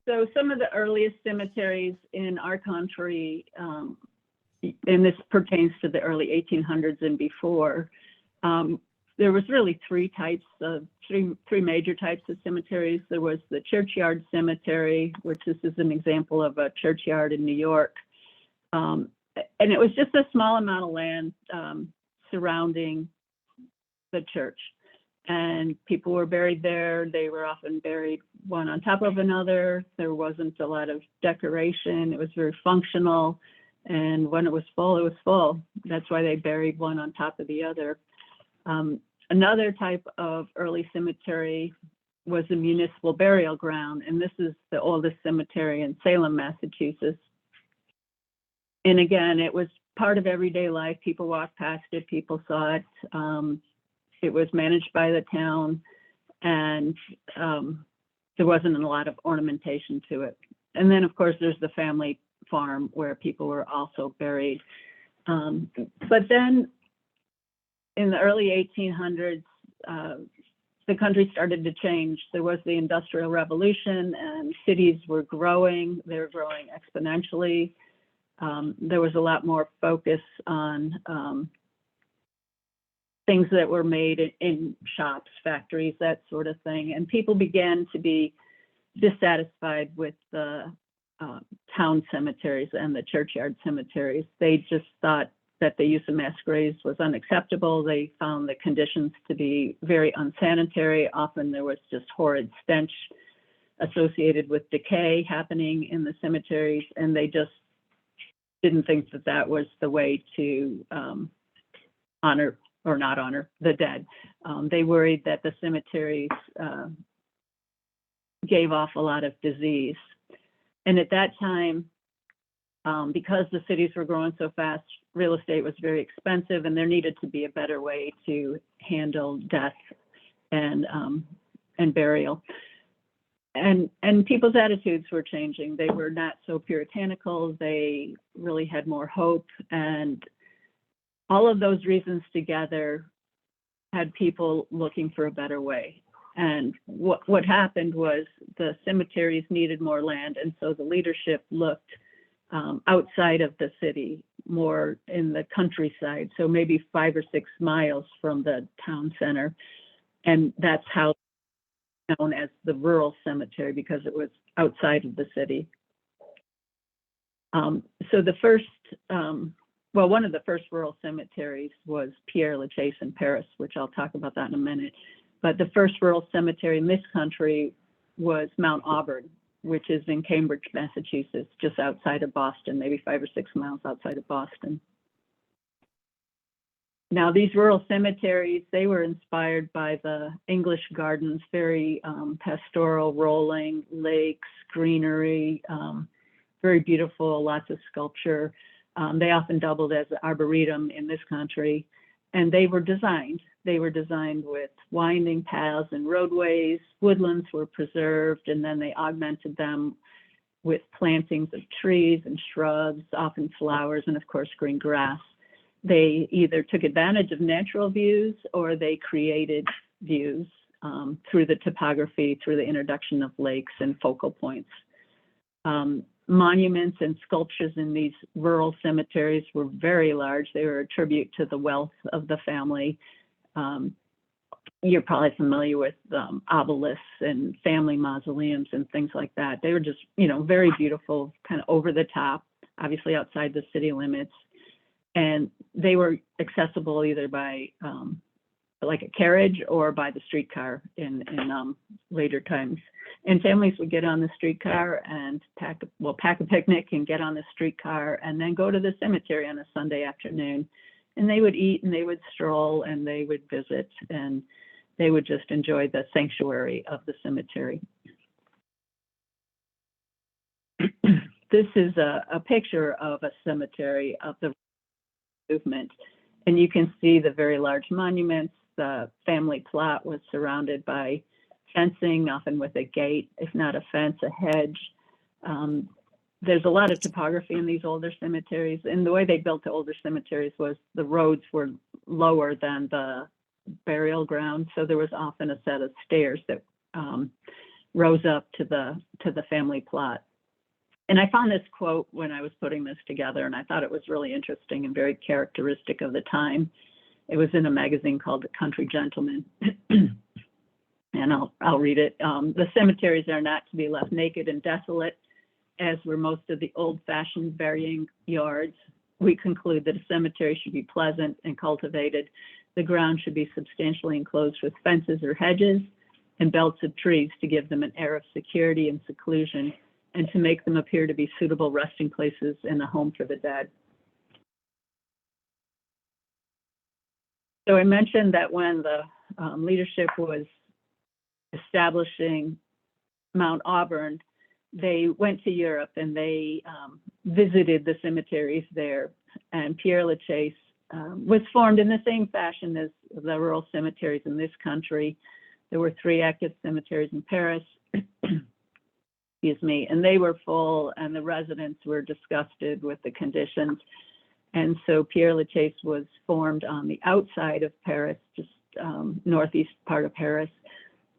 So some of the earliest cemeteries in our country, and this pertains to the early 1800s and before, there was really three major types of cemeteries. There was the churchyard cemetery, which this is an example of a churchyard in New York. And it was just a small amount of land surrounding the church. And people were buried there. They were often buried one on top of another. There wasn't a lot of decoration. It was very functional. And when it was full, it was full. That's why they buried one on top of the other. Another type of early cemetery was a municipal burial ground. And this is the oldest cemetery in Salem, Massachusetts. And again, it was part of everyday life. People walked past it, people saw it. It was managed by the town, and there wasn't a lot of ornamentation to it. And then, of course, there's the family farm where people were also buried. But then in the early 1800s, the country started to change. There was the Industrial Revolution, and cities were growing. They were growing exponentially. There was a lot more focus on things that were made in shops, factories, that sort of thing. And people began to be dissatisfied with the town cemeteries and the churchyard cemeteries. They just thought that the use of mass graves was unacceptable. They found the conditions to be very unsanitary. Often there was just horrid stench associated with decay happening in the cemeteries, and they just didn't think that that was the way to honor or not honor the dead. They worried that the cemeteries gave off a lot of disease. And at that time, because the cities were growing so fast, real estate was very expensive, and there needed to be a better way to handle death and burial. And people's attitudes were changing. They were not so puritanical. They really had more hope, and all of those reasons together had people looking for a better way. And what happened was the cemeteries needed more land, and so the leadership looked outside of the city, more in the countryside, so maybe 5 or 6 miles from the town center. And that's how it's known as the rural cemetery, because it was outside of the city. So the first, one of the first rural cemeteries was Père Lachaise in Paris, which I'll talk about that in a minute. But the first rural cemetery in this country was Mount Auburn, which is in Cambridge, Massachusetts, just outside of Boston, maybe 5 or 6 miles outside of Boston. Now, these rural cemeteries, they were inspired by the English gardens, very pastoral, rolling lakes, greenery, very beautiful, lots of sculpture. They often doubled as the arboretum in this country, and they were designed. They were designed with winding paths and roadways. Woodlands were preserved, and then they augmented them with plantings of trees and shrubs, often flowers, and of course, green grass. They either took advantage of natural views or they created views through the topography, through the introduction of lakes and focal points. Monuments and sculptures in these rural cemeteries were very large. They were a tribute to the wealth of the family. You're probably familiar with obelisks and family mausoleums and things like that. They were just, very beautiful, kind of over the top, obviously outside the city limits. And they were accessible either by like a carriage or by the streetcar in later times. And families would get on the streetcar and pack a picnic and get on the streetcar and then go to the cemetery on a Sunday afternoon. And they would eat and they would stroll and they would visit and they would just enjoy the sanctuary of the cemetery. This is a picture of a cemetery of the movement. And you can see the very large monuments. The family plot was surrounded by fencing, often with a gate, if not a fence, a hedge. There's a lot of topography in these older cemeteries. And the way they built the older cemeteries was the roads were lower than the burial ground. So there was often a set of stairs that rose up to the family plot. And I found this quote when I was putting this together, and I thought it was really interesting and very characteristic of the time. It was in a magazine called The Country Gentleman. And I'll read it. The cemeteries are not to be left naked and desolate, as were most of the old-fashioned burying yards. We conclude that a cemetery should be pleasant and cultivated. The ground should be substantially enclosed with fences or hedges and belts of trees to give them an air of security and seclusion, and to make them appear to be suitable resting places and a home for the dead. So I mentioned that when the leadership was establishing Mount Auburn, they went to Europe and they visited the cemeteries there. And Pierre Lachaise was formed in the same fashion as the rural cemeteries in this country. There were 3 active cemeteries in Paris, excuse me, and they were full, and the residents were disgusted with the conditions. And so Pierre Lachaise was formed on the outside of Paris, just northeast part of Paris.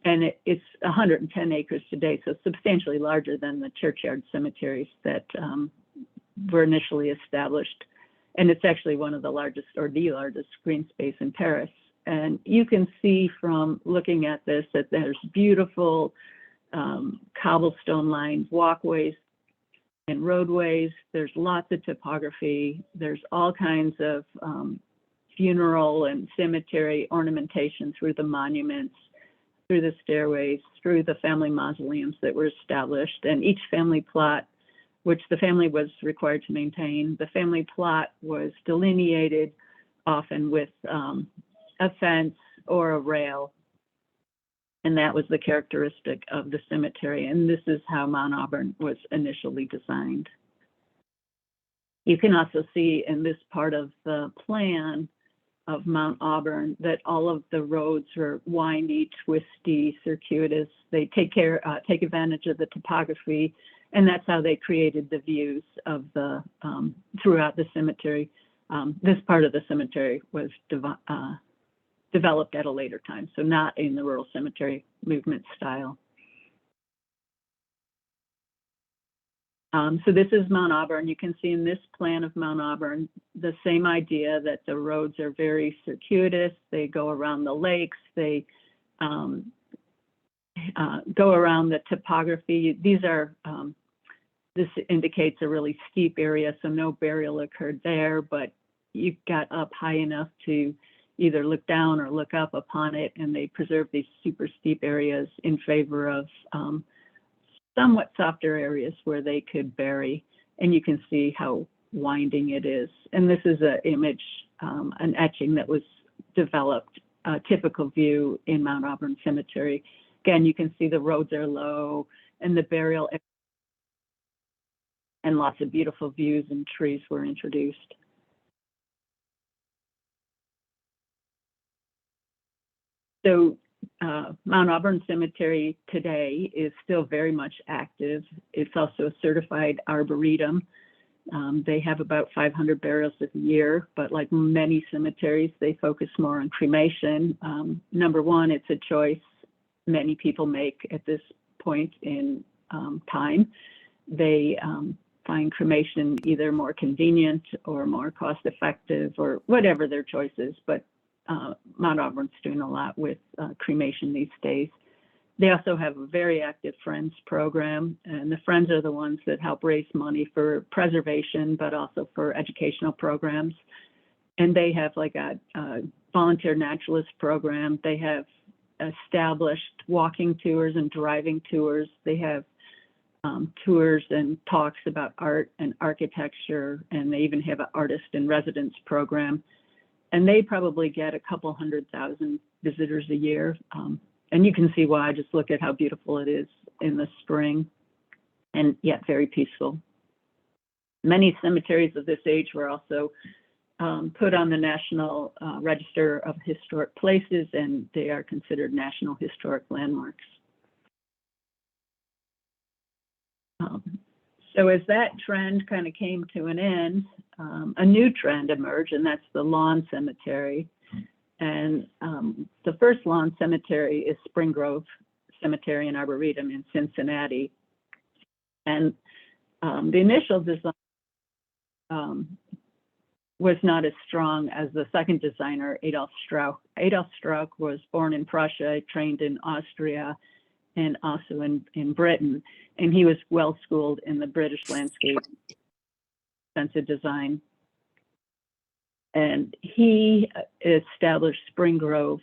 And it's 110 acres today, so substantially larger than the churchyard cemeteries that were initially established. And it's actually one of the largest, or the largest, green space in Paris. And you can see from looking at this that there's beautiful cobblestone lined walkways and roadways. There's lots of topography. There's all kinds of funeral and cemetery ornamentation through the monuments, through the stairways, through the family mausoleums that were established. And each family plot, which the family was required to maintain, the family plot was delineated often with a fence or a rail. And that was the characteristic of the cemetery. And this is how Mount Auburn was initially designed. You can also see in this part of the plan of Mount Auburn that all of the roads are windy, twisty, circuitous. They take advantage of the topography, and that's how they created the views of the throughout the cemetery. This part of the cemetery was developed at a later time, so not in the rural cemetery movement style. So this is Mount Auburn. You can see in this plan of Mount Auburn the same idea that the roads are very circuitous. They go around the lakes. They go around the topography. These are this indicates a really steep area, so no burial occurred there, but you got up high enough to either look down or look up upon it, and they preserve these super steep areas in favor of somewhat softer areas where they could bury. And you can see how winding it is. And this is an image, an etching that was developed, a typical view in Mount Auburn Cemetery. Again, you can see the roads are low and the burial and lots of beautiful views and trees were introduced. So Mount Auburn Cemetery today is still very much active. It's also a certified arboretum. They have about 500 burials a year, but like many cemeteries, they focus more on cremation. Number one, it's a choice many people make at this point in time. They find cremation either more convenient or more cost effective or whatever their choice is, but Mount Auburn's doing a lot with cremation these days. They also have a very active Friends program, and the Friends are the ones that help raise money for preservation, but also for educational programs. And they have like a volunteer naturalist program. They have established walking tours and driving tours. They have tours and talks about art and architecture, and they even have an artist in residence program. And they probably get a couple 100,000 visitors a year. And you can see why. Just look at how beautiful it is in the spring, and yet very peaceful. Many cemeteries of this age were also put on the National Register of Historic Places, and they are considered National Historic Landmarks. So as that trend kind of came to an end, a new trend emerged, and that's the lawn cemetery. And the first lawn cemetery is Spring Grove Cemetery and Arboretum in Cincinnati. And the initial design was not as strong as the second designer, Adolf Strauch. Adolf Strauch was born in Prussia, trained in Austria, and also in Britain. And he was well schooled in the British landscape sense of design. And he established Spring Grove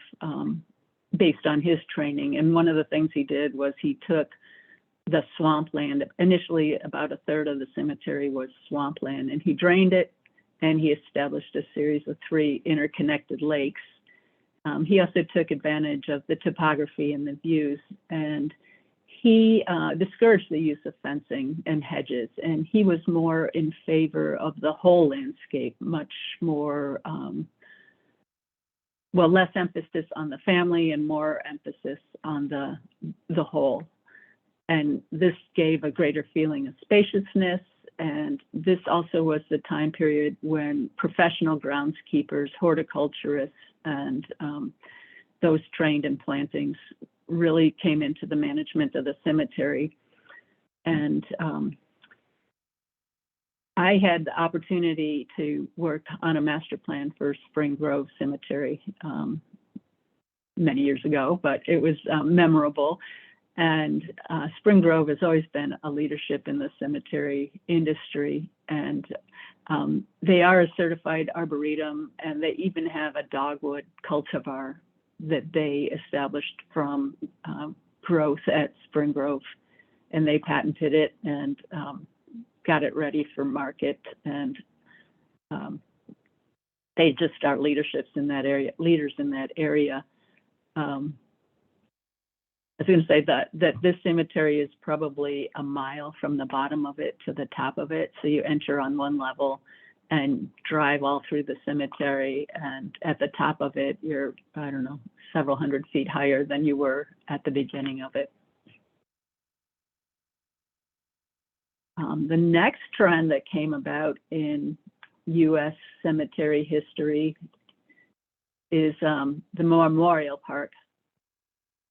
based on his training. And one of the things he did was he took the swampland. Initially, about a third of the cemetery was swampland, and he drained it, and he established a series of 3 interconnected lakes. He also took advantage of the topography and the views, and he discouraged the use of fencing and hedges, and he was more in favor of the whole landscape, much more, less emphasis on the family and more emphasis on the whole. And this gave a greater feeling of spaciousness. And this also was the time period when professional groundskeepers, horticulturists, and those trained in plantings really came into the management of the cemetery. And I had the opportunity to work on a master plan for Spring Grove Cemetery many years ago, but it was memorable. And Spring Grove has always been a leadership in the cemetery industry, and they are a certified arboretum, and they even have a dogwood cultivar that they established from growth at Spring Grove, and they patented it and got it ready for market, and they just are leaders in that area. I was going to say that this cemetery is probably a mile from the bottom of it to the top of it. So you enter on one level and drive all through the cemetery. And at the top of it, you're, I don't know, several hundred feet higher than you were at the beginning of it. The next trend that came about in U.S. cemetery history is the memorial park.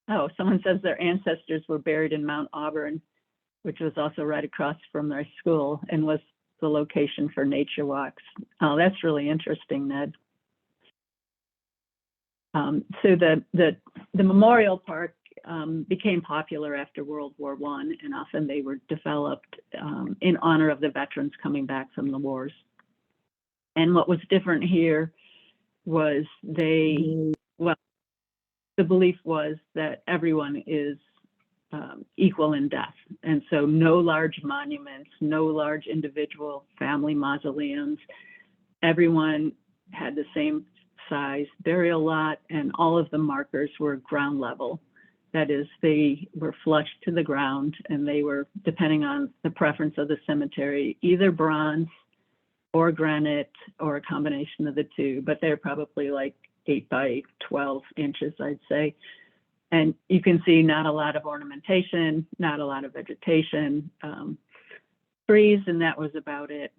Oh, someone says their ancestors were buried in Mount Auburn, which was also right across from their school and was the location for nature walks. Oh, that's really interesting, Ned. So the memorial park became popular after World War I, and often they were developed in honor of the veterans coming back from the wars. And what was different here was the belief was that everyone is equal in death. And so no large monuments, no large individual family mausoleums. Everyone had the same size burial lot, and all of the markers were ground level. That is, they were flush to the ground, and they were, depending on the preference of the cemetery, either bronze or granite or a combination of the two, but they're probably like 8 by 12 inches, I'd say. And you can see not a lot of ornamentation, not a lot of vegetation, trees, and that was about it.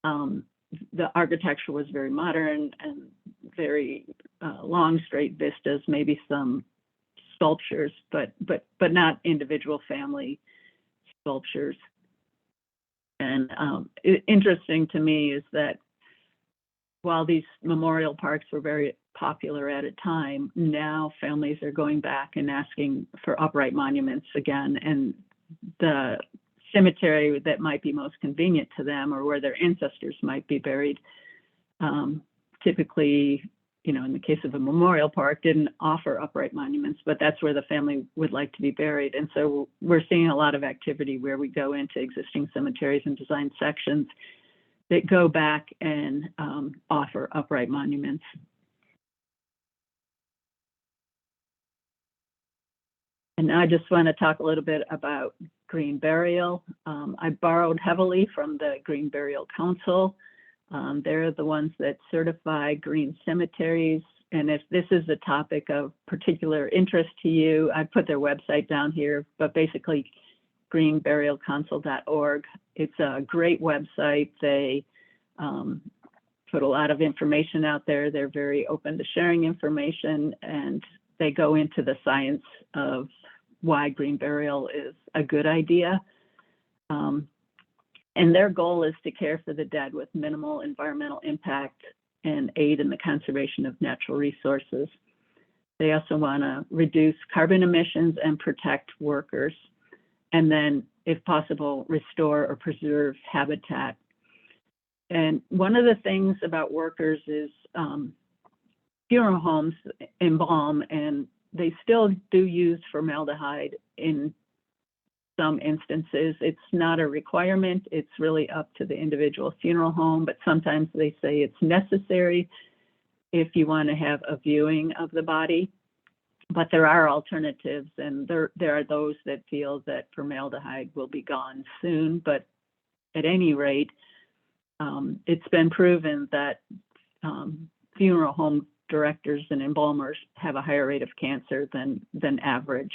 The architecture was very modern and very long, straight vistas, maybe some sculptures, but not individual family sculptures. And interesting to me is that while these memorial parks were very popular at a time, now families are going back and asking for upright monuments again. And the cemetery that might be most convenient to them, or where their ancestors might be buried, typically, you know, in the case of a memorial park, didn't offer upright monuments, but that's where the family would like to be buried. And so we're seeing a lot of activity where we go into existing cemeteries and design sections that go back and offer upright monuments. And now I just want to talk a little bit about green burial. I borrowed heavily from the Green Burial Council. They're the ones that certify green cemeteries. And if this is a topic of particular interest to you, I put their website down here, but basically greenburialcouncil.org. It's a great website. They put a lot of information out there. They're very open to sharing information, and they go into the science of why green burial is a good idea. And their goal is to care for the dead with minimal environmental impact and aid in the conservation of natural resources. They also want to reduce carbon emissions and protect workers, and then, if possible, restore or preserve habitat. And one of the things about workers is funeral homes embalm, and they still do use formaldehyde in some instances. It's not a requirement. It's really up to the individual funeral home, but sometimes they say it's necessary if you want to have a viewing of the body. But there are alternatives, and there are those that feel that formaldehyde will be gone soon. But at any rate, it's been proven that funeral home directors and embalmers have a higher rate of cancer than average.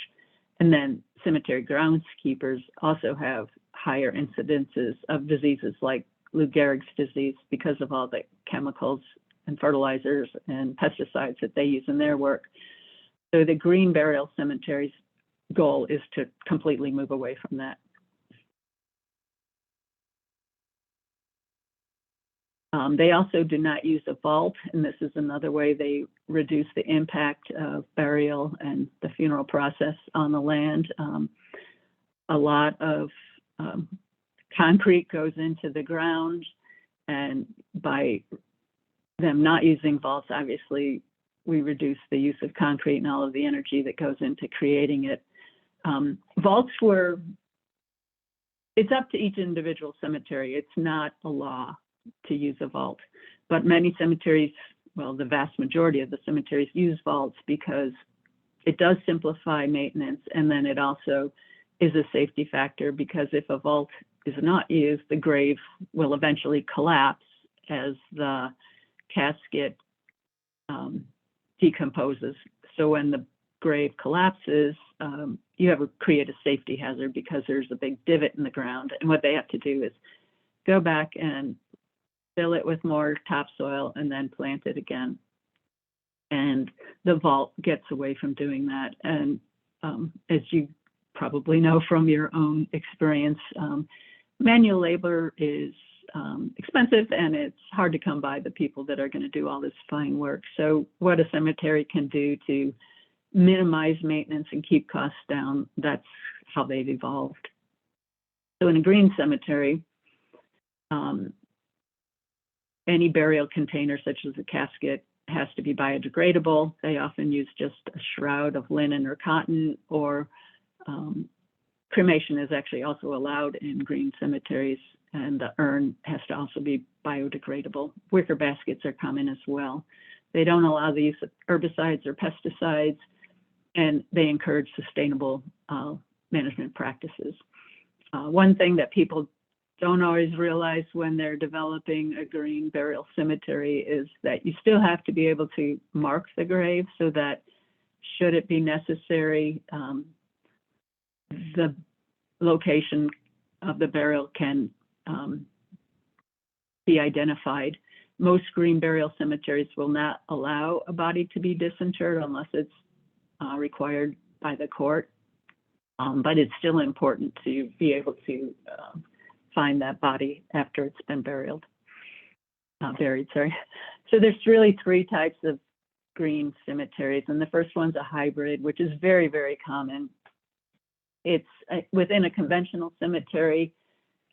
And then cemetery groundskeepers also have higher incidences of diseases like Lou Gehrig's disease because of all the chemicals and fertilizers and pesticides that they use in their work. So the green burial cemetery's goal is to completely move away from that. They also do not use a vault, and this is another way they reduce the impact of burial and the funeral process on the land. A lot of concrete goes into the ground, and by them not using vaults, obviously, we reduce the use of concrete and all of the energy that goes into creating it. Vaults it's up to each individual cemetery. It's not a law to use a vault, but many cemeteries, well, the vast majority of the cemeteries use vaults because it does simplify maintenance, and then it also is a safety factor because if a vault is not used, the grave will eventually collapse as the casket decomposes. So when the grave collapses, you create a safety hazard because there's a big divot in the ground, and what they have to do is go back and fill it with more topsoil and then plant it again. And the vault gets away from doing that. And as you probably know from your own experience, manual labor is expensive, and it's hard to come by the people that are going to do all this fine work. So what a cemetery can do to minimize maintenance and keep costs down, that's how they've evolved. So in a green cemetery, any burial container, such as a casket, has to be biodegradable. They often use just a shroud of linen or cotton, or cremation is actually also allowed in green cemeteries, and the urn has to also be biodegradable. Wicker baskets are common as well. They don't allow the use of herbicides or pesticides, and they encourage sustainable management practices. One thing that people don't always realize when they're developing a green burial cemetery is that you still have to be able to mark the grave so that, should it be necessary, the location of the burial can be identified. Most green burial cemeteries will not allow a body to be disinterred unless it's required by the court, but it's still important to be able to find that body after it's been buried. So there's really three types of green cemeteries, and the first one's a hybrid, which is very, very common. It's within a conventional cemetery,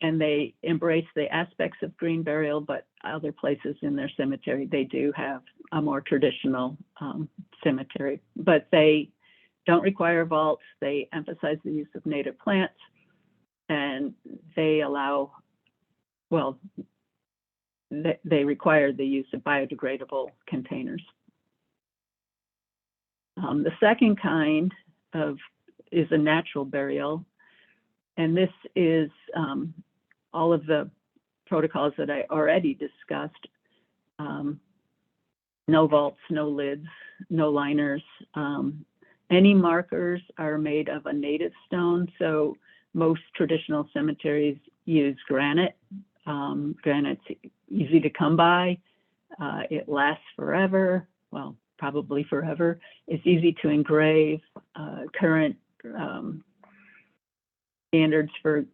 and they embrace the aspects of green burial, but other places in their cemetery, they do have a more traditional cemetery, but they don't require vaults. They emphasize the use of native plants, and they require the use of biodegradable containers. The second kind is a natural burial, and this is all of the protocols that I already discussed. No vaults, no lids, no liners. Any markers are made of a native stone, so most traditional cemeteries use granite. Granite's easy to come by. It lasts forever. Well, probably forever. It's easy to engrave. Current standards for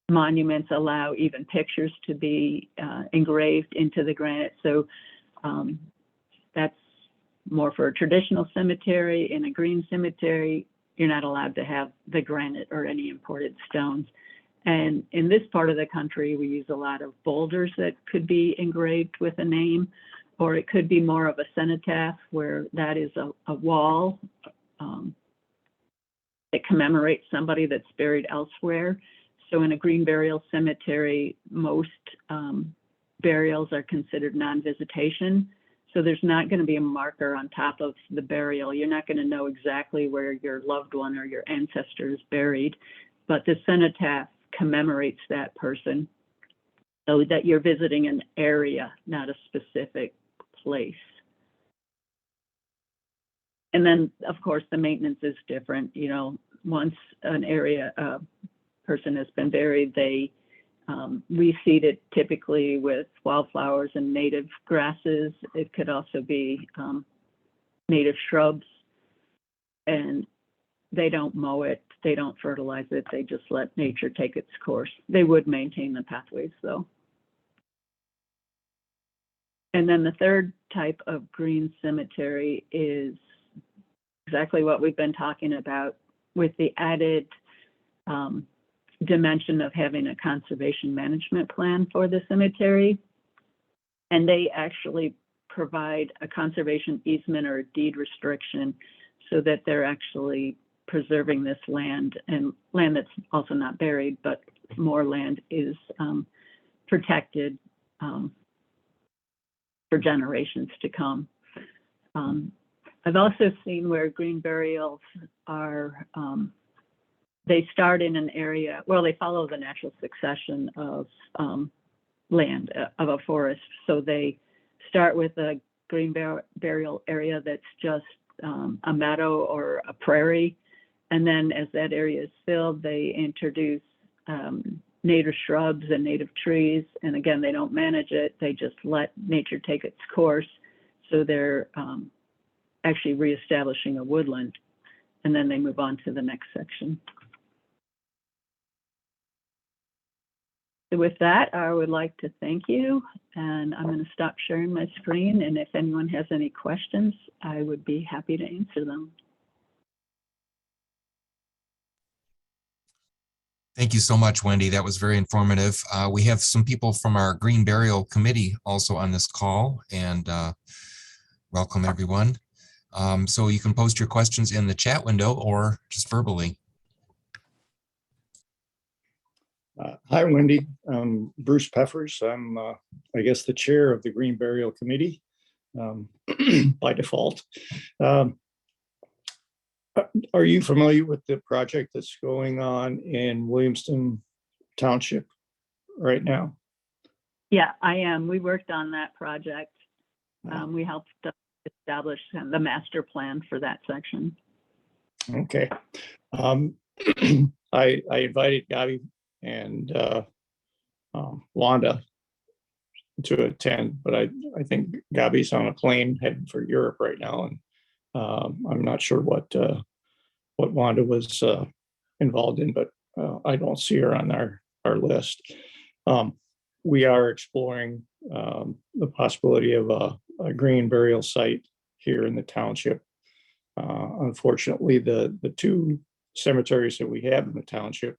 monuments allow even pictures to be engraved into the granite. So that's more for a traditional cemetery. In a green cemetery, you're not allowed to have the granite or any imported stones. And in this part of the country, we use a lot of boulders that could be engraved with a name, or it could be more of a cenotaph, where that is a wall that commemorates somebody that's buried elsewhere. So in a green burial cemetery, most burials are considered non-visitation. So there's not going to be a marker on top of the burial. You're not going to know exactly where your loved one or your ancestor is buried, but the cenotaph commemorates that person, so that you're visiting an area, not a specific place. And then, of course, the maintenance is different. You know, once an area person has been buried, they reseed it typically with wildflowers and native grasses. It could also be native shrubs, and they don't mow it, they don't fertilize it, they just let nature take its course. They would maintain the pathways though. And then the third type of green cemetery is exactly what we've been talking about, with the added dimension of having a conservation management plan for the cemetery. And they actually provide a conservation easement or a deed restriction, so that they're actually preserving this land, and land that's also not buried, but more land is protected for generations to come. I've also seen where green burials are, they start in an area, well, they follow the natural succession of land, of a forest. So they start with a green burial area that's just a meadow or a prairie. And then as that area is filled, they introduce native shrubs and native trees. And again, they don't manage it. They just let nature take its course. So they're actually reestablishing a woodland. And then they move on to the next section. So with that, I would like to thank you. And I'm going to stop sharing my screen. And if anyone has any questions, I would be happy to answer them. Thank you so much, Wendy. That was very informative. We have some people from our Green Burial Committee also on this call, and welcome everyone. So you can post your questions in the chat window or just verbally. Hi, Wendy. Bruce Peffers. I'm, I guess, the chair of the Green Burial Committee by default. Are you familiar with the project that's going on in Williamston Township right now? Yeah, I am. We worked on that project. We helped establish the master plan for that section. Okay. I invited Gabi and Wanda to attend, but I think Gabi's on a plane heading for Europe right now, and I'm not sure what Wanda was involved in, but I don't see her on our list. We are exploring the possibility of a green burial site here in the township. Unfortunately, the two cemeteries that we have in the township,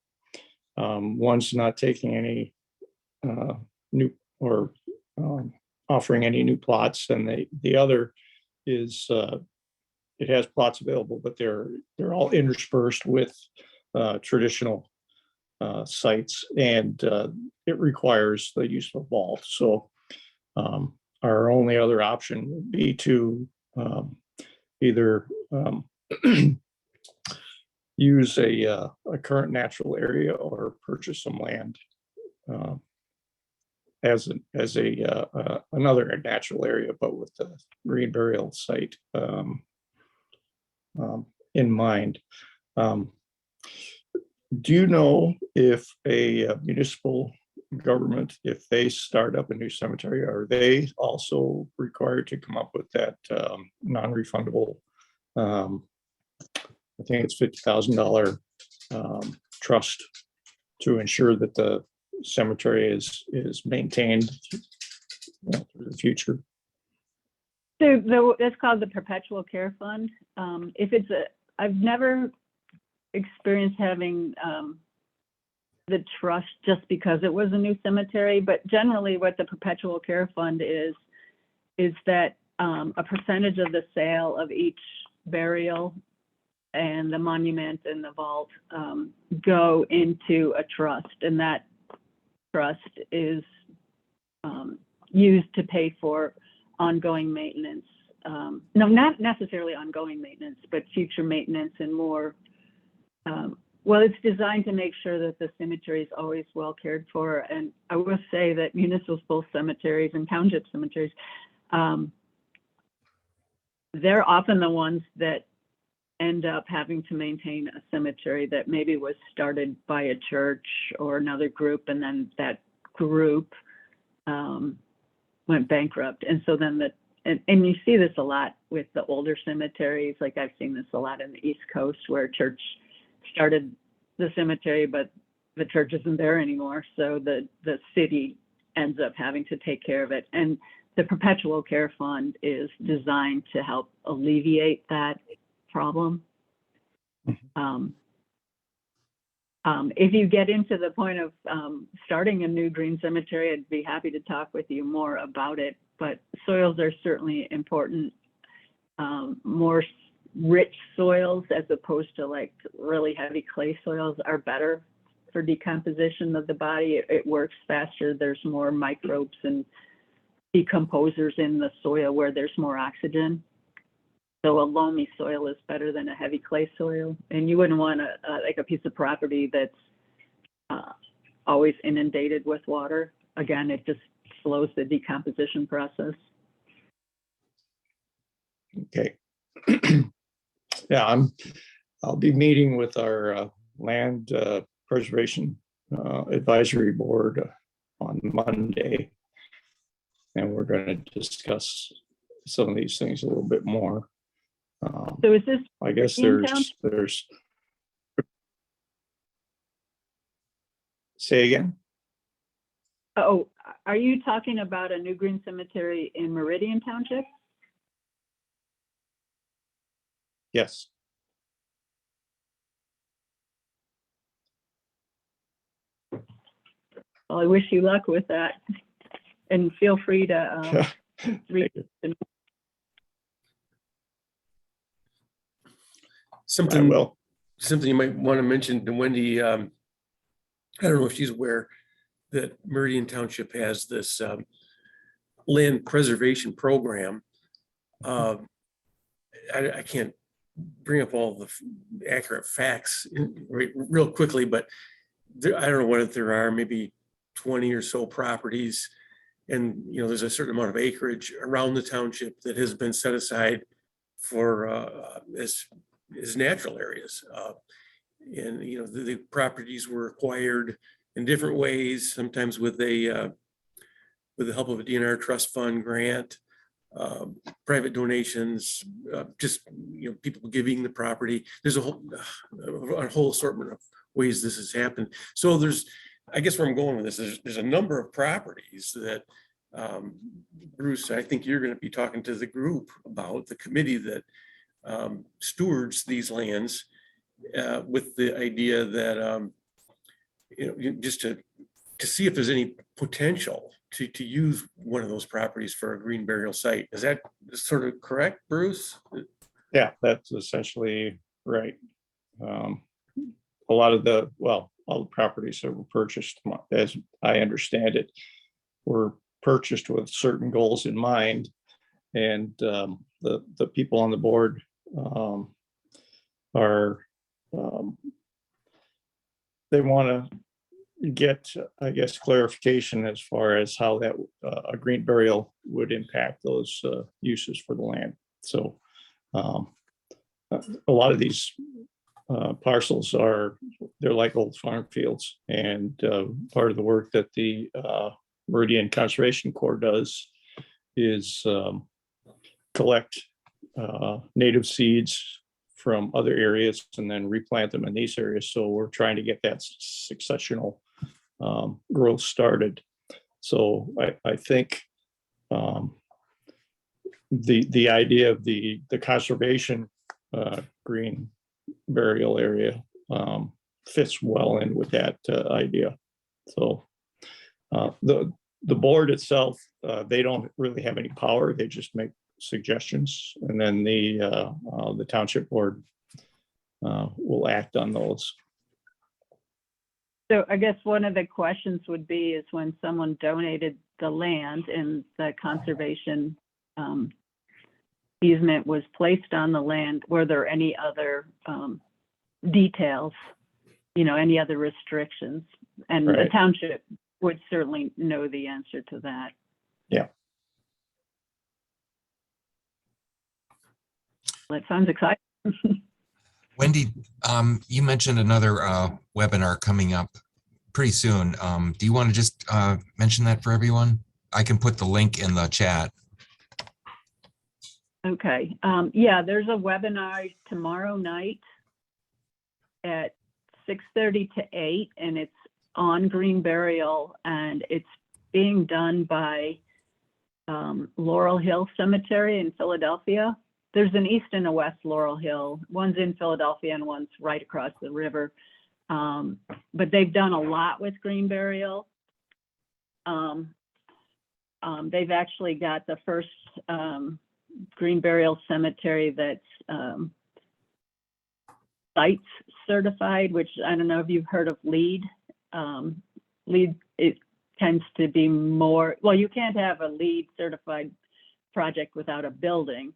one's not taking any new or offering any new plots, and the other is it has plots available, but they're all interspersed with traditional sites, and it requires the use of a vault. So our only other option would be to either use a current natural area or purchase some land as another natural area, but with the green burial site in mind. Do you know if a municipal government, if they start up a new cemetery, are they also required to come up with that non-refundable, I think it's $50,000 trust to ensure that the cemetery is maintained for the future? So it's called the Perpetual Care Fund. I've never experienced having the trust just because it was a new cemetery, but generally what the Perpetual Care Fund is that a percentage of the sale of each burial and the monument and the vault go into a trust, and that trust is used to pay for ongoing maintenance. No, not necessarily ongoing maintenance, but future maintenance and more. Well, it's designed to make sure that the cemetery is always well cared for. And I will say that municipal cemeteries and township cemeteries, they're often the ones that end up having to maintain a cemetery that maybe was started by a church or another group, and then that group went bankrupt. And so then and you see this a lot with the older cemeteries. Like I've seen this a lot in the East Coast where a church started the cemetery, but the church isn't there anymore. So the city ends up having to take care of it. And the Perpetual Care Fund is designed to help alleviate that problem. If you get into the point of starting a new green cemetery, I'd be happy to talk with you more about it, but soils are certainly important. More rich soils as opposed to like really heavy clay soils are better for decomposition of the body. It works faster. There's more microbes and decomposers in the soil where there's more oxygen. So a loamy soil is better than a heavy clay soil. And you wouldn't want like a piece of property that's always inundated with water. Again, it just slows the decomposition process. Okay. Yeah, I'll be meeting with our land preservation advisory board on Monday, and we're going to discuss some of these things a little bit more. So is this, I guess there's say again? oh, are you talking about a new green cemetery in Meridian Township? Yes. Well, I wish you luck with that, and feel free to read. I Something will. you might want to mention to Wendy. I don't know if she's aware that Meridian Township has this land preservation program. I can't bring up all the accurate facts real quickly, but I don't know what there are, maybe 20 or so properties. And, you know, there's a certain amount of acreage around the township that has been set aside for as natural areas. And, you know, the properties were acquired in different ways, sometimes with the help of a DNR trust fund grant, private donations, just, you know, people giving the property. There's a whole assortment of ways this has happened. So I guess where I'm going with this is there's a number of properties that Bruce, I think you're going to be talking to the group about, the committee that stewards these lands, with the idea that you know, just to see if there's any potential to use one of those properties for a green burial site. Is that sort of correct, Bruce? Yeah, that's essentially right. A lot of all the properties that were purchased, as I understand it, were purchased with certain goals in mind. And the people on the board they want to get, I guess, clarification as far as how that a green burial would impact those uses for the land. So a lot of these parcels are they're like old farm fields. And part of the work that the Meridian Conservation Corps does is collect native seeds from other areas and then replant them in these areas. So we're trying to get that successional growth started. So I think the idea of the conservation green burial area fits well in with that idea. So the board itself, they don't really have any power. They just make suggestions, and then the township board will act on those. So I guess one of the questions would be is when someone donated the land and the conservation easement was placed on the land, were there any other details, any other restrictions? And Right. the township would certainly know the answer to that. Yeah. That sounds exciting. Wendy, you mentioned another webinar coming up pretty soon. Do you want to just mention that for everyone? I can put the link in the chat. Okay. Yeah, there's a webinar tomorrow night at 6:30 to 8, and it's on green burial, and it's being done by Laurel Hill Cemetery in Philadelphia. There's an east and a west Laurel Hill. One's in Philadelphia and one's right across the river. But they've done a lot with green burial. They've actually got the first green burial cemetery that's sites certified, which I don't know if you've heard of LEED. LEED, it tends to be more, well, you can't have a LEED certified project without a building.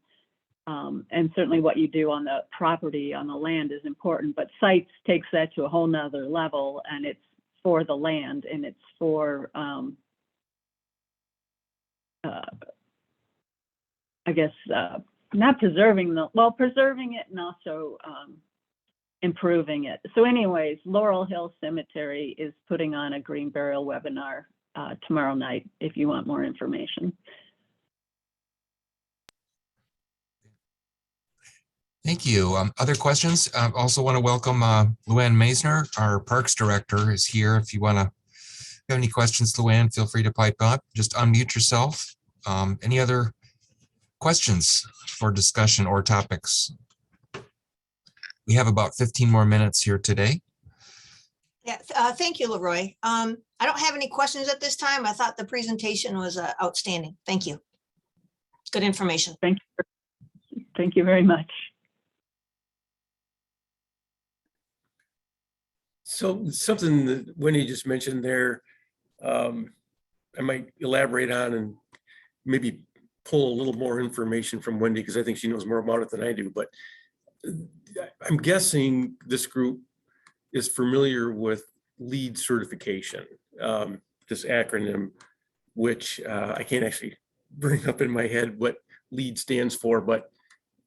And certainly what you do on the property, on the land is important, but sites takes that to a whole nother level, and it's for the land, and it's for, I guess, not preserving preserving it and also improving it. So anyways, Laurel Hill Cemetery is putting on a green burial webinar tomorrow night if you want more information. Thank you. Other questions? I also want to welcome Luann Meisner, our Parks Director, is here. If you want to have any questions, Luann, feel free to pipe up. Just unmute yourself. Any other questions for discussion or topics? We have about 15 more minutes here today. Yeah, thank you, Leroy. I don't have any questions at this time. I thought the presentation was outstanding. Thank you. Good information. Thank you. Thank you very much. So something that Wendy just mentioned there, I might elaborate on and maybe pull a little more information from Wendy, because I think she knows more about it than I do. But I'm guessing this group is familiar with LEED certification, this acronym, which I can't actually bring up in my head what LEED stands for, but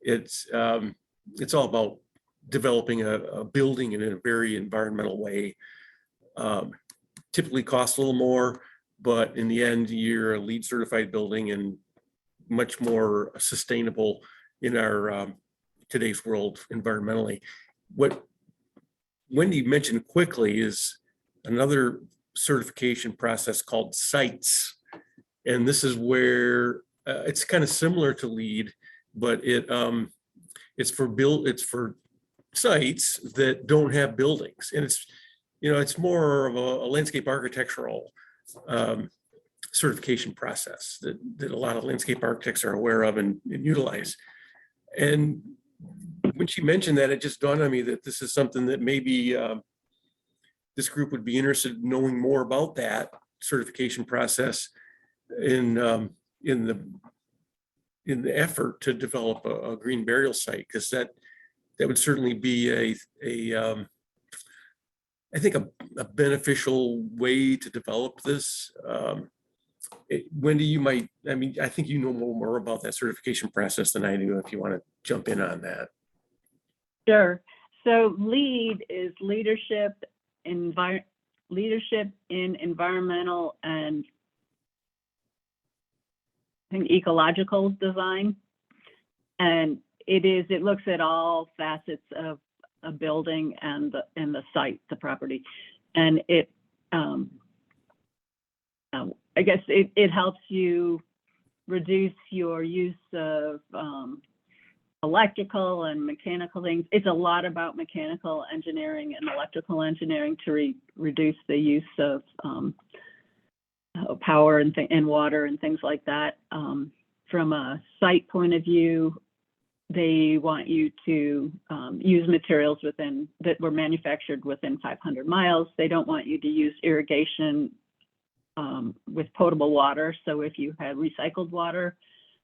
it's all about developing a building in a very environmental way. Typically costs a little more, but in the end, you're a LEED certified building and much more sustainable in our today's world environmentally. What Wendy mentioned quickly is another certification process called CITES. And this is where it's kind of similar to LEED, but it's for sites that don't have buildings, and it's more of a landscape architectural certification process that a lot of landscape architects are aware of and utilize. And when she mentioned that, it just dawned on me that this is something that maybe this group would be interested in knowing more about, that certification process in the effort to develop a green burial site, because that would certainly be I think a beneficial way to develop this. Wendy, I think you know more about that certification process than I do, if you want to jump in on that. Sure. So LEAD is leadership in environmental and I think ecological design. And it looks at all facets of a building and the site, the property. And I guess it helps you reduce your use of electrical and mechanical things. It's a lot about mechanical engineering and electrical engineering to reduce the use of power and water and things like that. From a site point of view, they want you to use materials that were manufactured within 500 miles. They don't want you to use irrigation with potable water. So if you had recycled water,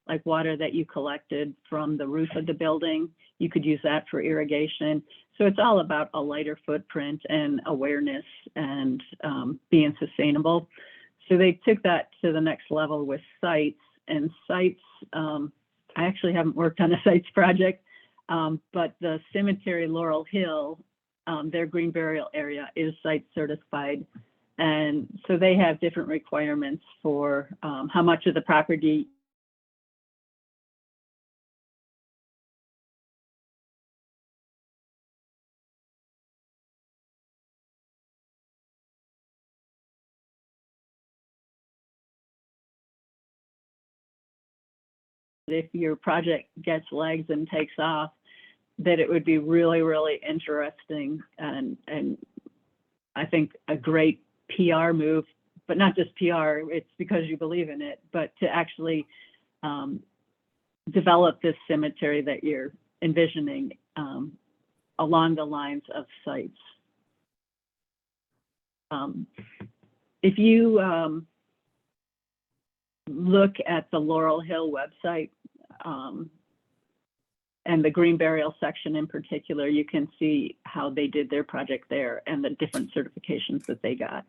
like water that you collected from the roof of the building, you could use that for irrigation. So it's all about a lighter footprint and awareness and being sustainable. So they took that to the next level with sites. And sites, I actually haven't worked on a sites project, but the cemetery Laurel Hill, their green burial area is site certified. And so they have different requirements for how much of the property if your project gets legs and takes off, that it would be really, really interesting and I think a great PR move, but not just PR, it's because you believe in it, but to actually develop this cemetery that you're envisioning along the lines of sites. If you look at the Laurel Hill website and the green burial section in particular, you can see how they did their project there and the different certifications that they got.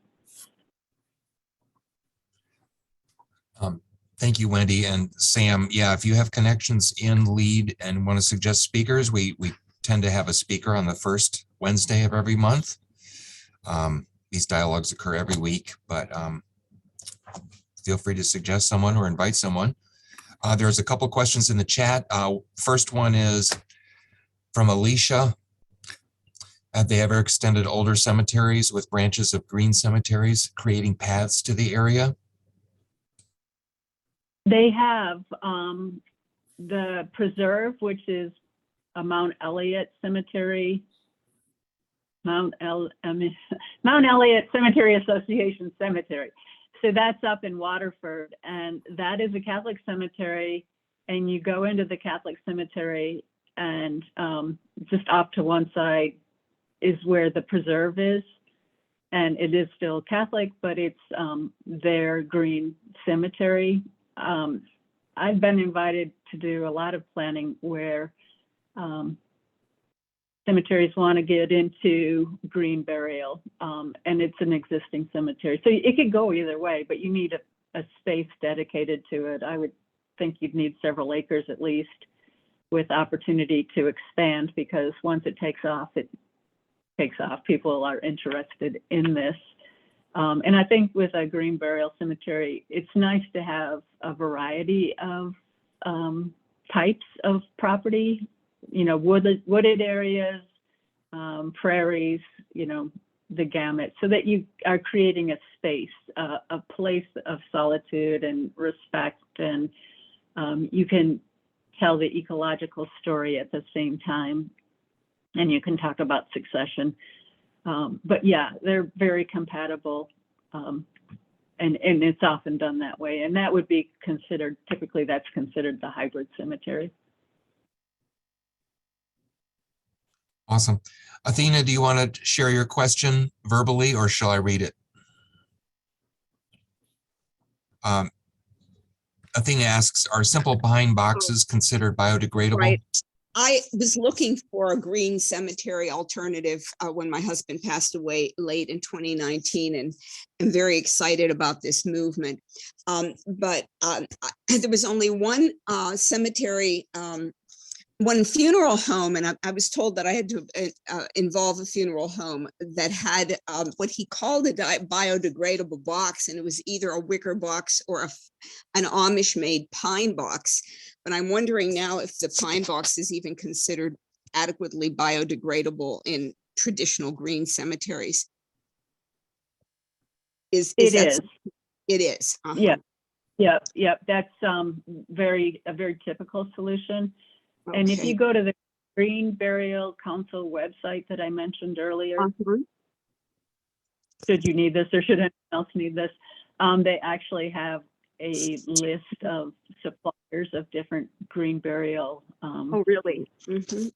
Thank you, Wendy and Sam. Yeah, if you have connections in LEAD and want to suggest speakers, we tend to have a speaker on the first Wednesday of every month. These dialogues occur every week, but feel free to suggest someone or invite someone. There's a couple questions in the chat. First one is from Alicia. Have they ever extended older cemeteries with branches of green cemeteries, creating paths to the area? They have the preserve, which is a Mount Elliott Cemetery, Mount Elliott Cemetery Association Cemetery. So that's up in Waterford, and that is a Catholic cemetery. And you go into the Catholic cemetery, and just off to one side is where the preserve is. And it is still Catholic, but it's their green cemetery. I've been invited to do a lot of planning where cemeteries want to get into green burial, and it's an existing cemetery. So it could go either way, but you need a space dedicated to it. I would think you'd need several acres at least, with opportunity to expand, because once it takes off, it takes off. People are interested in this. And I think with a green burial cemetery, it's nice to have a variety of types of property, you know, wooded areas, prairies, you know, the gamut, so that you are creating a space, a place of solitude and respect, and you can tell the ecological story at the same time, and you can talk about succession. But yeah, they're very compatible, and it's often done that way. And that would be considered, typically that's considered the hybrid cemetery. Awesome. Athena, do you want to share your question verbally, or shall I read it? Athena asks, are simple pine boxes considered biodegradable? Right. I was looking for a green cemetery alternative when my husband passed away late in 2019, and I'm very excited about this movement. But there was only one cemetery one funeral home, and I was told that I had to involve a funeral home that had what he called a biodegradable box, and it was either a wicker box or an Amish-made pine box. But I'm wondering now if the pine box is even considered adequately biodegradable in traditional green cemeteries. Is It that is. It is. Uh-huh. Yeah. That's a very typical solution. And if Okay. you go to the Green Burial Council website that I mentioned earlier, should you need this or should anyone else need this, they actually have a list of suppliers of different green burial. Oh, really? Mm-hmm.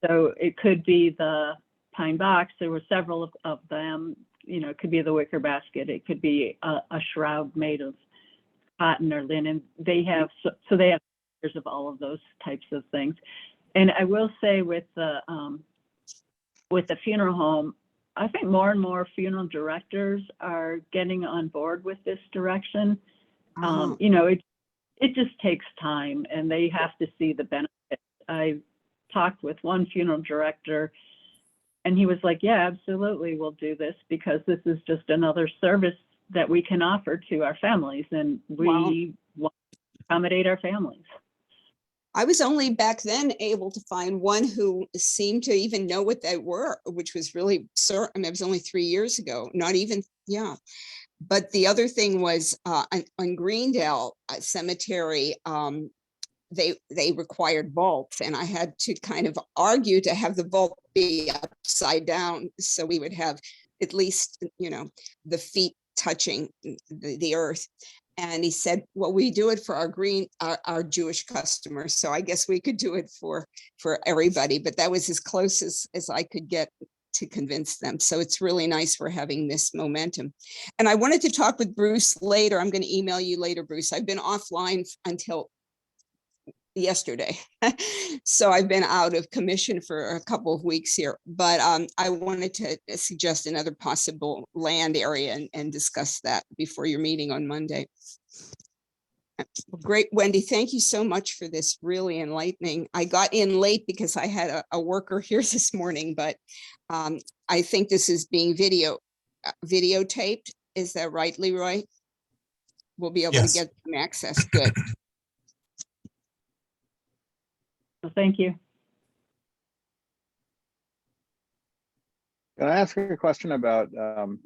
So it could be the pine box. There were several of them. You know, it could be the wicker basket. It could be a shroud made of cotton or linen. They have so they have pictures of all of those types of things. And I will say with the funeral home, I think more and more funeral directors are getting on board with this direction. You know, it just takes time, and they have to see the benefits. I talked with one funeral director, and he was like, "Yeah, absolutely, we'll do this because this is just another service that we can offer to our families, and we want to accommodate our families." I was only back then able to find one who seemed to even know what they were, which was really certain. I mean, it was only 3 years ago, not even, yeah. But the other thing was on Greendale Cemetery, they required vaults, and I had to kind of argue to have the vault be upside down so we would have at least, you know, the feet touching the earth. And he said, well, we do it for our Jewish customers, so I guess we could do it for everybody. But that was as close as I could get to convince them. So it's really nice for having this momentum. And I wanted to talk with Bruce later. I'm going to email you later, Bruce. I've been offline until yesterday. So I've been out of commission for a couple of weeks here, but I wanted to suggest another possible land area and discuss that before your meeting on Monday. Great, Wendy, thank you so much for this, really enlightening. I got in late because I had a worker here this morning, but I think this is being videotaped. Is that right, Leroy? We'll be able Yes. to get some access. Good. So thank you. Can I ask a question about, my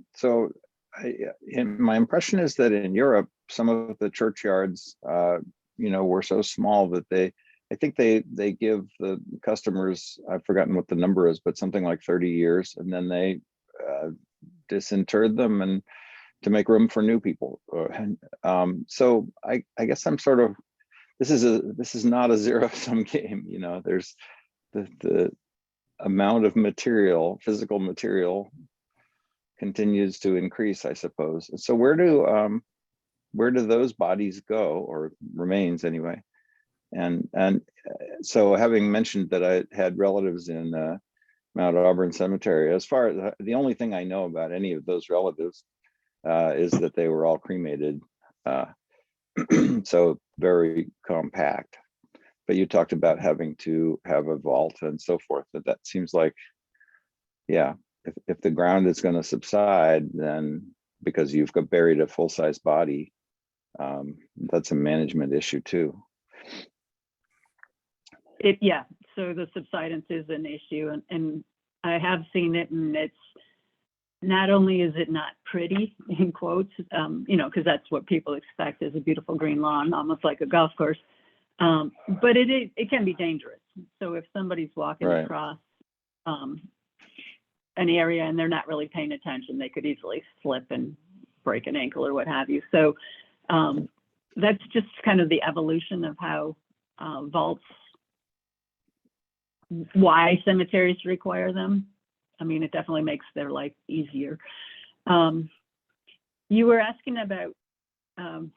impression is that in Europe, some of the churchyards, you know, were so small that I think they give the customers, I've forgotten what the number is, but something like 30 years, and then they disinterred them and to make room for new people. So I guess I'm sort of, this is not a zero-sum game, you know. There's the amount of material, physical material, continues to increase, I suppose. So where do those bodies go, or remains anyway? And so, having mentioned that I had relatives in Mount Auburn Cemetery, as far as the only thing I know about any of those relatives is that they were all cremated. So very compact. But you talked about having to have a vault and so forth. That seems like, yeah, if the ground is going to subside, then because you've got buried a full-size body, that's a management issue too. Yeah, so the subsidence is an issue, and I have seen it, and it's not only is it not pretty, in quotes, you know, because that's what people expect is a beautiful green lawn, almost like a golf course, but it can be dangerous. So if somebody's walking Right. across an area and they're not really paying attention, they could easily slip and break an ankle or what have you. So that's just kind of the evolution of how vaults, why cemeteries require them. I mean, it definitely makes their life easier. You were asking about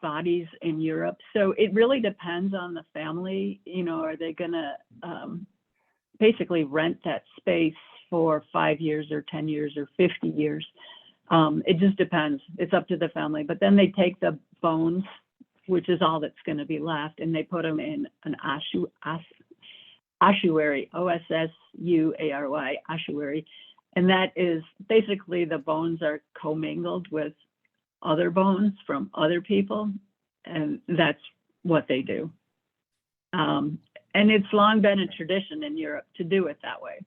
bodies in Europe. So it really depends on the family. You know, are they gonna basically rent that space for 5 years or 10 years or 50 years? It just depends. It's up to the family. But then they take the bones, which is all that's going to be left, and they put them in an ossuary, ossuary, ossuary. And that is basically the bones are commingled with other bones from other people. And that's what they do. And it's long been a tradition in Europe to do it that way.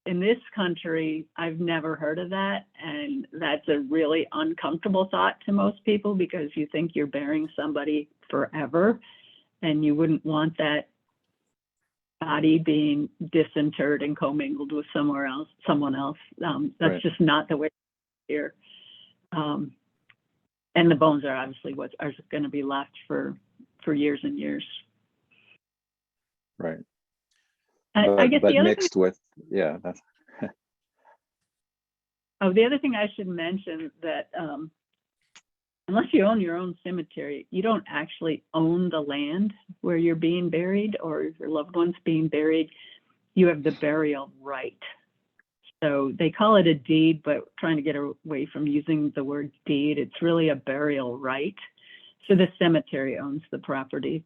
In this country, I've never heard of that. And that's a really uncomfortable thought to most people because you think you're burying somebody forever and you wouldn't want that body being disinterred and commingled with someone else. That's Right. just not the way here. And the bones are obviously what are going to be left for years and years. Right. I guess But the other mixed with, yeah, that's, the other thing I should mention that unless you own your own cemetery, you don't actually own the land where you're being buried or your loved one's being buried. You have the burial right. So they call it a deed, but trying to get away from using the word deed, it's really a burial right. So the cemetery owns the property.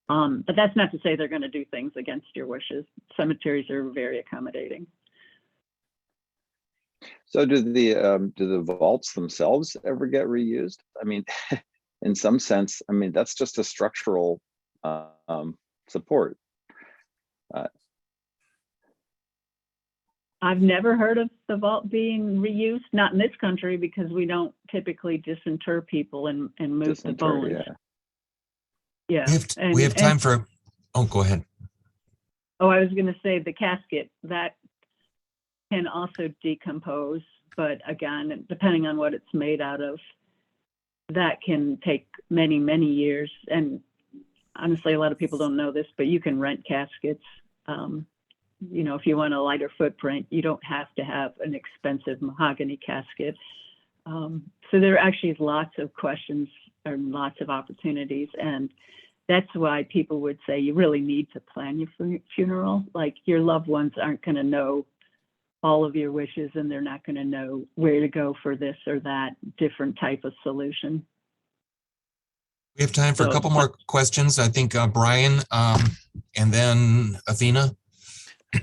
But that's not to say they're going to do things against your wishes. Cemeteries are very accommodating. so do the vaults themselves ever get reused? I mean, in some sense, I mean, that's just a structural support. I've never heard of the vault being reused, not in this country because we don't typically disinter people and move the Disinter, bones. yeah. Yeah. We have time for, oh, go ahead. Oh, I was going to say the casket, that can also decompose, but again, depending on what it's made out of, that can take many, many years. And honestly, a lot of people don't know this, but you can rent caskets. You know, if you want a lighter footprint, you don't have to have an expensive mahogany casket. So there actually is lots of questions and lots of opportunities. And that's why people would say you really need to plan your funeral. Like your loved ones aren't going to know all of your wishes and they're not going to know where to go for this or that different type of solution. We have time for a So- couple more questions. I think Brian and then Athena.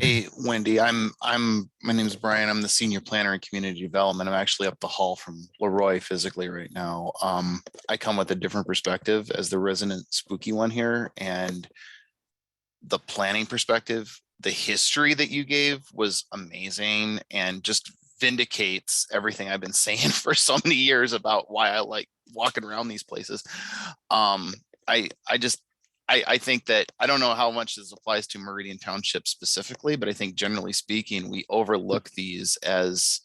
Hey, Wendy, my name is Brian. I'm the senior planner in community development. I'm actually up the hall from Leroy physically right now. I come with a different perspective as the resident spooky one here, and the planning perspective, the history that you gave was amazing and just vindicates everything I've been saying for so many years about why I like walking around these places. I think that, I don't know how much this applies to Meridian Township specifically, but I think generally speaking, we overlook these as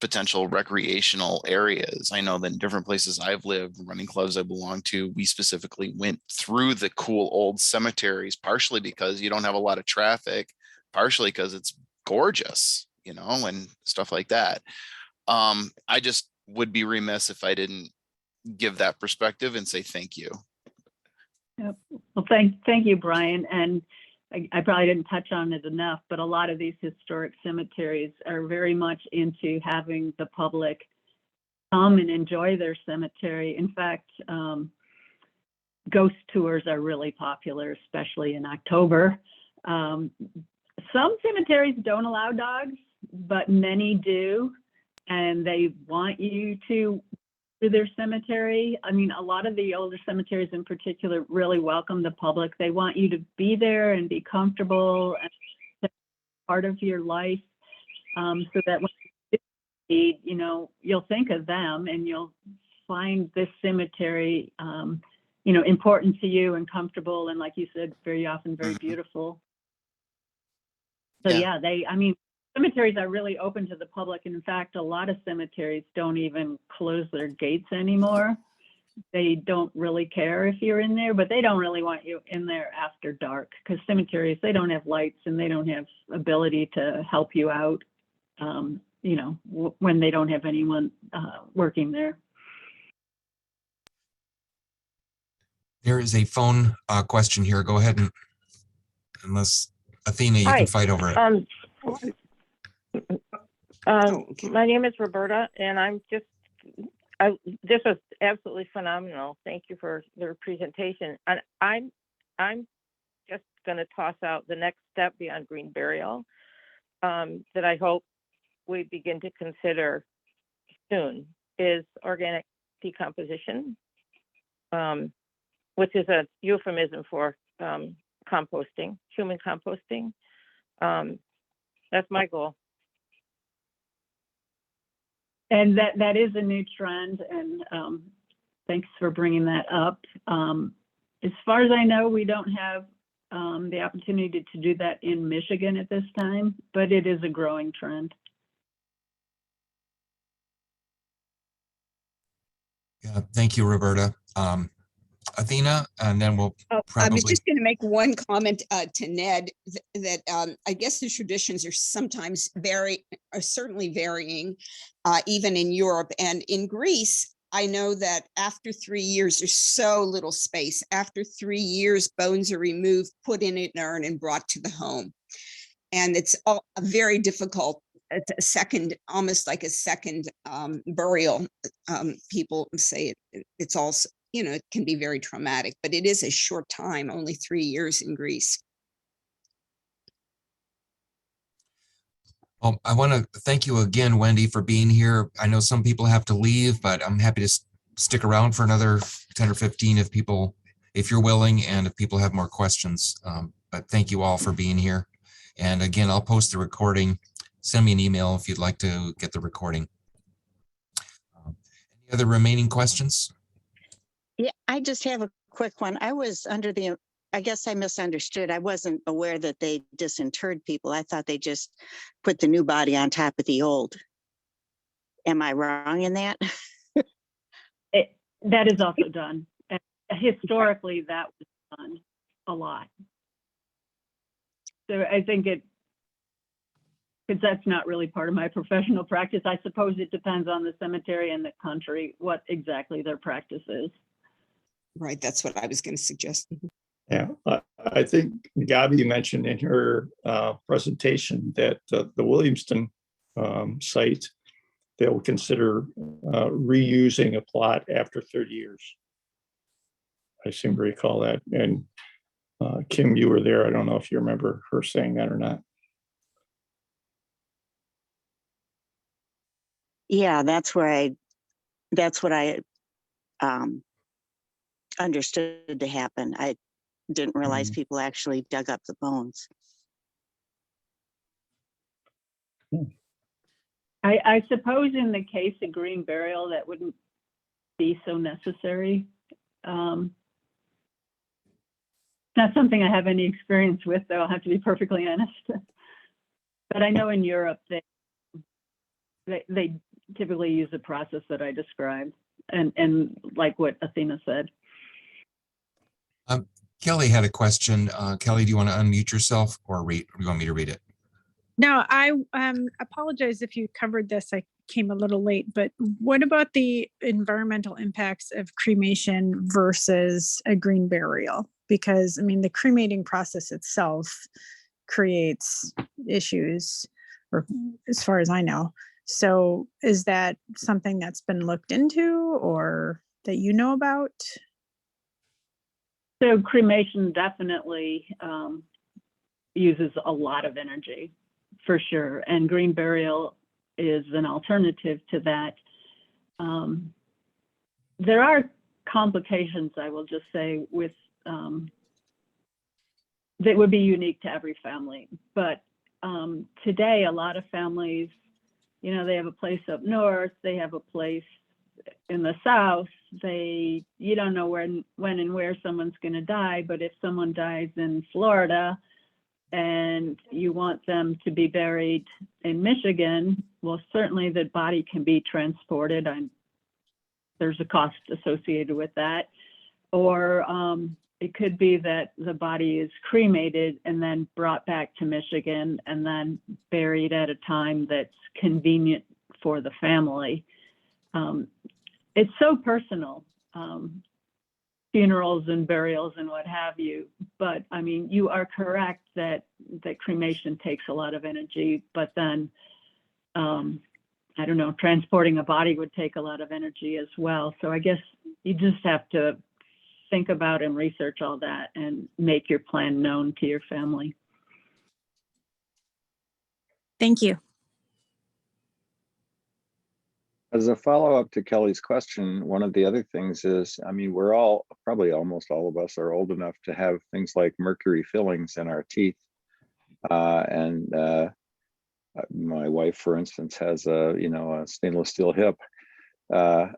potential recreational areas. I know that in different places I've lived, running clubs I belong to, we specifically went through the cool old cemeteries, partially because you don't have a lot of traffic, partially because it's gorgeous, you know, and stuff like that. I just would be remiss if I didn't give that perspective and say thank you. Yep. Well, thank you, Brian. And I probably didn't touch on it enough, but a lot of these historic cemeteries are very much into having the public come and enjoy their cemetery. In fact, ghost tours are really popular, especially in October. Some cemeteries don't allow dogs, but many do, and they want you to their cemetery. I mean, a lot of the older cemeteries in particular really welcome the public. They want you to be there and be comfortable and part of your life, so that when you need, you know, you'll think of them and you'll find this cemetery, you know, important to you and comfortable. And like you said, very often very beautiful. So yeah, I mean, cemeteries are really open to the public. And in fact, a lot of cemeteries don't even close their gates anymore. They don't really care if you're in there, but they don't really want you in there after dark because cemeteries, they don't have lights and they don't have ability to help you out, you know, when they don't have anyone working there. There is a phone question here. Go ahead and unless Athena, you can fight over it. Okay. My name is Roberta, and this was absolutely phenomenal. Thank you for your presentation. And I'm just going to toss out the next step beyond green burial that I hope we begin to consider soon is organic decomposition, which is a euphemism for composting, human composting. That's my goal. And that is a new trend, and thanks for bringing that up. As far as I know, we don't have the opportunity to do that in Michigan at this time, but it is a growing trend. Yeah, thank you, Roberta. Athena, and then we'll I probably. was just going to make one comment to Ned that I guess the traditions are sometimes are certainly varying, even in Europe and in Greece. I know that after 3 years, there's so little space. After 3 years, bones are removed, put in an urn, and brought to the home, and it's all very difficult. It's a second, almost like a second burial. People say it's also, it can be very traumatic, but it is a short time, only 3 years in Greece. Well, I want to thank you again, Wendy, for being here. I know some people have to leave, but I'm happy to stick around for another 10 or 15 if you're willing, and if people have more questions. But thank you all for being here. And again, I'll post the recording. Send me an email if you'd like to get the recording. Any other remaining questions? Yeah, I just have a quick one. I guess I misunderstood. I wasn't aware that they disinterred people. I thought they just put the new body on top of the old. Am I wrong in that? That is also done. And historically, that was done a lot. So I think because that's not really part of my professional practice. I suppose it depends on the cemetery and the country, what exactly their practice is. Right, that's what I was going to suggest. Yeah, I think Gabi mentioned in her presentation that the Williamston site, they'll consider reusing a plot after 30 years. I seem to recall that. And Kim, you were there. I don't know if you remember her saying that or not. Yeah, that's what I understood to happen. I didn't realize people actually dug up the bones. I suppose in the case of green burial, that wouldn't be so necessary. Not something I have any experience with, though, I'll have to be perfectly honest. But I know in Europe, they typically use the process that I described, and like what Athena said. Kelly had a question. Kelly, do you want to unmute yourself or do you want me to read it? No, I apologize if you covered this. I came a little late, but what about the environmental impacts of cremation versus a green burial? Because, I mean, the cremating process itself creates issues, or as far as I know. So is that something that's been looked into or that you know about? So cremation definitely uses a lot of energy, for sure. And green burial is an alternative to that. There are complications, I will just say, with that would be unique to every family. But today, a lot of families, they have a place up north, they have a place in the south. You don't know when and where someone's going to die, but if someone dies in Florida and you want them to be buried in Michigan, well, certainly the body can be transported. There's a cost associated with that. Or it could be that the body is cremated and then brought back to Michigan and then buried at a time that's convenient for the family. It's so personal, funerals and burials and what have you. But I mean, you are correct that cremation takes a lot of energy, but then, I don't know, transporting a body would take a lot of energy as well. So I guess you just have to think about and research all that and make your plan known to your family. Thank you. As a follow-up to Kelly's question, one of the other things is, I mean, we're all, probably almost all of us are old enough to have things like mercury fillings in our teeth. My wife, for instance, has a stainless steel hip. But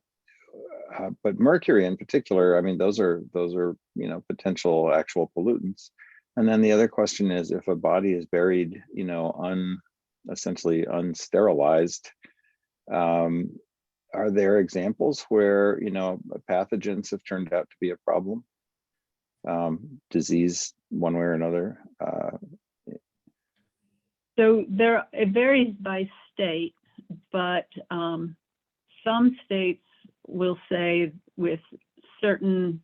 mercury in particular, I mean, those are potential actual pollutants. And then the other question is, if a body is buried, essentially unsterilized, are there examples where pathogens have turned out to be a problem? Disease, one way or another. So it varies by state, but some states will say with certain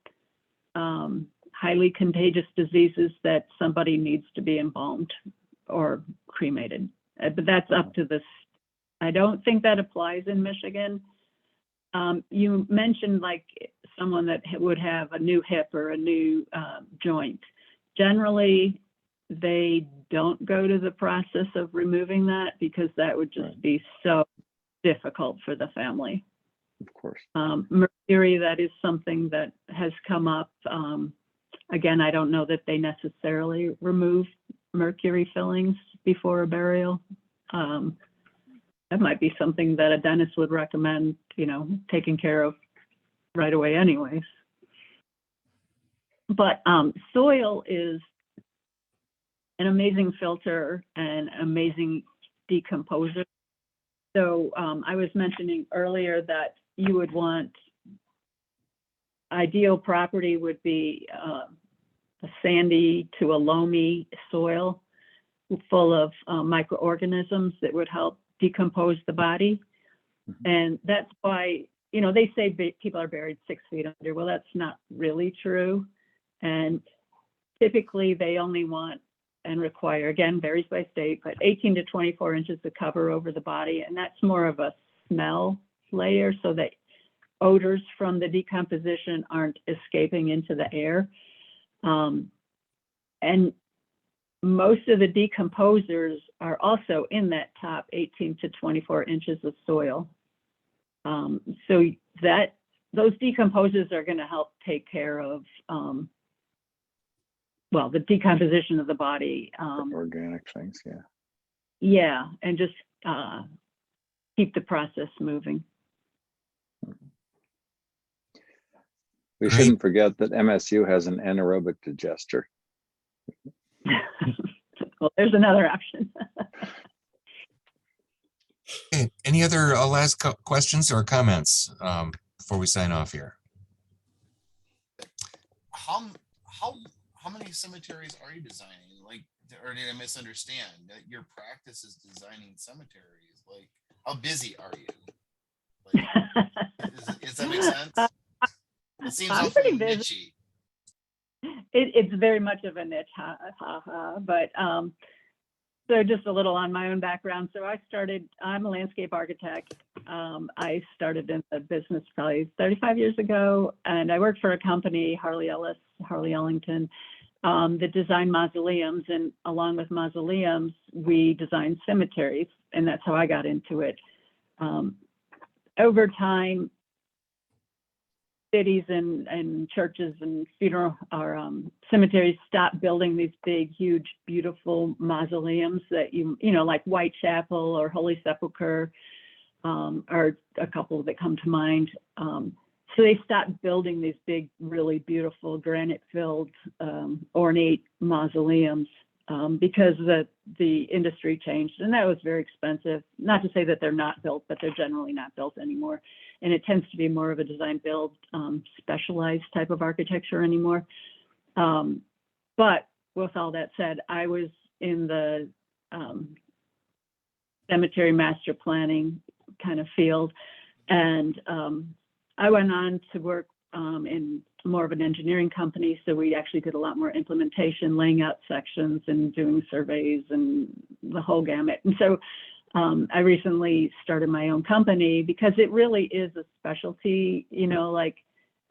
highly contagious diseases that somebody needs to be embalmed or cremated. But that's up to this. I don't think that applies in Michigan. You mentioned like someone that would have a new hip or a new joint. Generally, they don't go to the process of removing that because that would just be so difficult for the family. Of course. Mercury, that is something that has come up. Again, I don't know that they necessarily remove mercury fillings before a burial. That might be something that a dentist would recommend, taking care of right away anyways. But soil is an amazing filter and amazing decomposer. So I was mentioning earlier that you would want, ideal property would be a sandy to a loamy soil full of microorganisms that would help decompose the body. And that's why, they say people are buried 6 feet under. Well, that's not really true. And typically they only want and require, again, varies by state, but 18 to 24 inches of cover over the body. And that's more of a smell layer so that odors from the decomposition aren't escaping into the air. And most of the decomposers are also in that top 18 to 24 inches of soil. So that those decomposers are going to help take care of, the decomposition of the body. Organic things, yeah. Yeah, and just keep the process moving. We Great. shouldn't forget that MSU has an anaerobic digester. Well, there's another option. Okay, any other last questions or comments before we sign off here? How many cemeteries are you designing? Like, or did I misunderstand that your practice is designing cemeteries? Like, how busy are you? Like, does that make sense? It seems I'm awfully pretty busy. niche-y. It's very much of a niche, but so just a little on my own background. So I'm a landscape architect. I started in the business probably 35 years ago, and I worked for a company, Harley Ellington, that designed mausoleums. And along with mausoleums, we designed cemeteries, and that's how I got into it. Over time, cities and churches and funeral or cemeteries stopped building these big, huge, beautiful mausoleums that like Whitechapel or Holy Sepulchre are a couple that come to mind. So they stopped building these big, really beautiful granite-filled, ornate mausoleums because the industry changed, and that was very expensive. Not to say that they're not built, but they're generally not built anymore. And it tends to be more of a design build, specialized type of architecture anymore. But with all that said, I was in the cemetery master planning kind of field, and I went on to work in more of an engineering company. So we actually did a lot more implementation, laying out sections and doing surveys and the whole gamut. And so I recently started my own company because it really is a specialty, like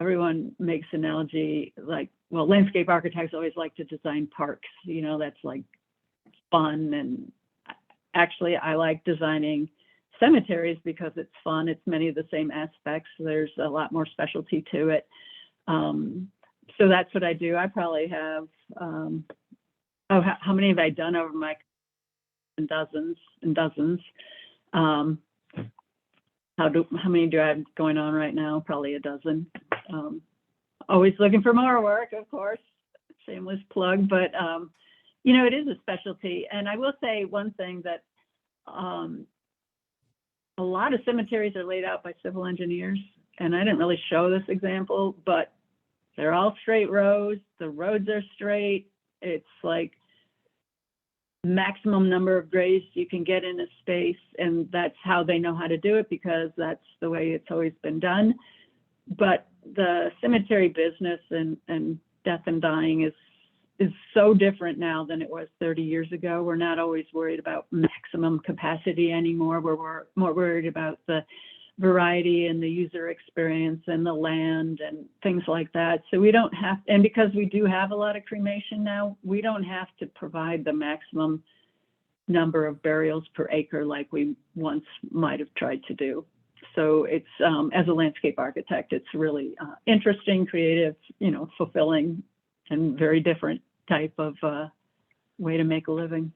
everyone makes analogy like, well, landscape architects always like to design parks, you know, that's like fun. And actually I like designing cemeteries because it's fun. It's many of the same aspects. There's a lot more specialty to it. So that's what I do. I probably have, how many have I done over my dozens and dozens? How many do I have going on right now? Probably a dozen. Always looking for more work, of course. Shameless plug, but you know, it is a specialty. And I will say one thing that a lot of cemeteries are laid out by civil engineers, and I didn't really show this example, but they're all straight rows. The roads are straight. It's like maximum number of graves you can get in a space, and that's how they know how to do it because that's the way it's always been done. But the cemetery business and death and dying is so different now than it was 30 years ago. We're not always worried about maximum capacity anymore. We're more worried about the variety and the user experience and the land and things like that. So we don't have, and because we do have a lot of cremation now, we don't have to provide the maximum number of burials per acre like we once might have tried to do. So it's, as a landscape architect, it's really interesting, creative, you know, fulfilling, and very different type of way to make a living.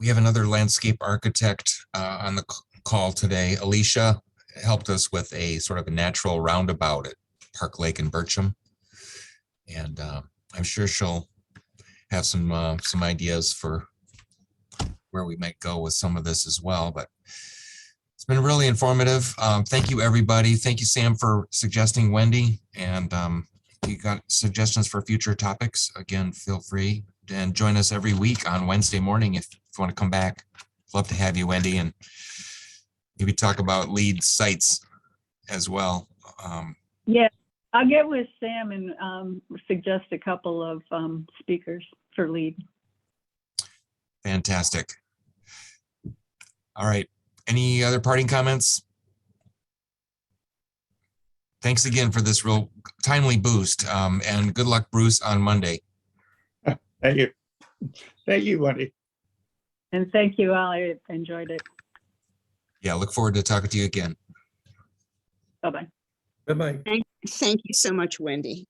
We have another landscape architect on the call today. Alicia helped us with a sort of a natural roundabout at Park Lake in Bircham. And I'm sure she'll have some ideas for where we might go with some of this as well. But it's been really informative. Thank you, everybody. Thank you, Sam, for suggesting Wendy. And if you got suggestions for future topics, again, feel free and join us every week on Wednesday morning if you want to come back. Love to have you, Wendy, and maybe talk about lead sites as well. Yeah, I'll get with Sam and suggest a couple of speakers for lead. Fantastic. All right. Any other parting comments? Thanks again for this real timely boost, and good luck, Bruce, on Monday. Thank you. Thank you, Wendy. And thank you all. I enjoyed it. Yeah, look forward to talking to you again. Bye-bye. Bye-bye. Thank you so much, Wendy.